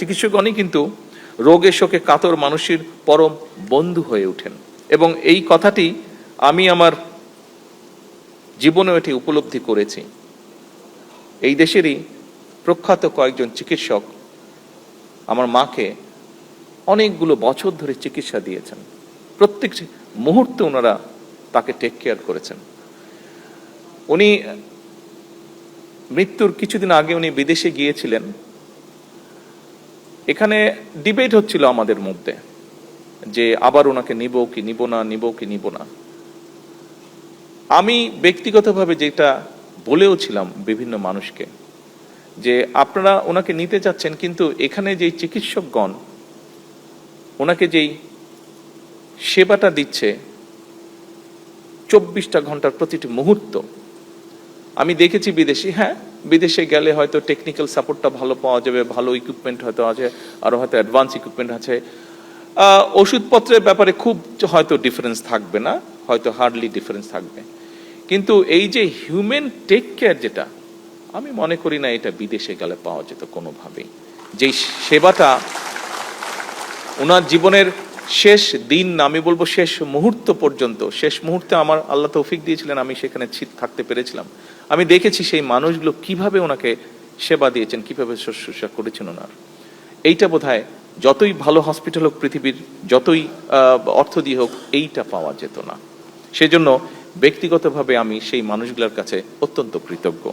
চিকিৎসকগণই কিন্তু রোগে শোকে কাতর মানুষের পরম বন্ধু হয়ে ওঠেন, এবং এই কথাটি আমি আমার জীবনেও এটি উপলব্ধি করেছি। এই দেশেরই প্রখ্যাত কয়েকজন চিকিৎসক আমার মাকে অনেকগুলো বছর ধরে চিকিৎসা দিয়েছেন, প্রত্যেক মুহূর্তে ওনারা তাকে টেক কেয়ার করেছেন। উনি মৃত্যুর কিছুদিন আগে উনি বিদেশে গিয়েছিলেন। এখানে ডিবেট হচ্ছিল আমাদের মধ্যে যে আবার ওনাকে নিব কি নিব না, নিব কি নিব না। আমি ব্যক্তিগতভাবে যেটা বলেও ছিলাম বিভিন্ন মানুষকে যে আপনারা ওনাকে নিতে চাচ্ছেন, কিন্তু এখানে যেই চিকিৎসকগণ ওনাকে যেই সেবাটা দিচ্ছে 24টা ঘন্টার প্রতিটি মুহূর্ত, আমি দেখেছি বিদেশি, হ্যাঁ বিদেশে গেলে হয়তো টেকনিক্যাল সাপোর্টটা ভালো পাওয়া যাবে, ভালো ইকুইপমেন্ট হয়তো আছে, আরো হয়তো অ্যাডভান্স ইকুইপমেন্ট আছে, ওষুধপত্রের ব্যাপারে খুব হয়তো ডিফারেন্স থাকবে না, হয়তো হার্ডলি ডিফারেন্স থাকবে, কিন্তু এই যে হিউম্যান টেক কেয়ার যেটা, আমি মনে করি না এটা বিদেশে গেলে পাওয়া যেত কোনোভাবেই। যেই সেবাটা ওনার জীবনের শেষ দিন না, আমি বলবো শেষ মুহূর্ত পর্যন্ত, শেষ মুহূর্তে আমার আল্লাহ তৌফিক দিয়েছিলেন, আমি সেখানে থাকতে পেরেছিলাম। আমি দেখেছি সেই মানুষগুলো কিভাবে ওনাকে সেবা দিয়েছেন, কিভাবে শুশ্রূষা করেছেন ওনার। এইটা বোধহয় যতই ভালো হসপিটাল হোক পৃথিবীর, যতই অর্থ দিয়ে হোক, এইটা পাওয়া যেত না। সেজন্য ব্যক্তিগতভাবে আমি সেই মানুষগুলোর কাছে অত্যন্ত কৃতজ্ঞ।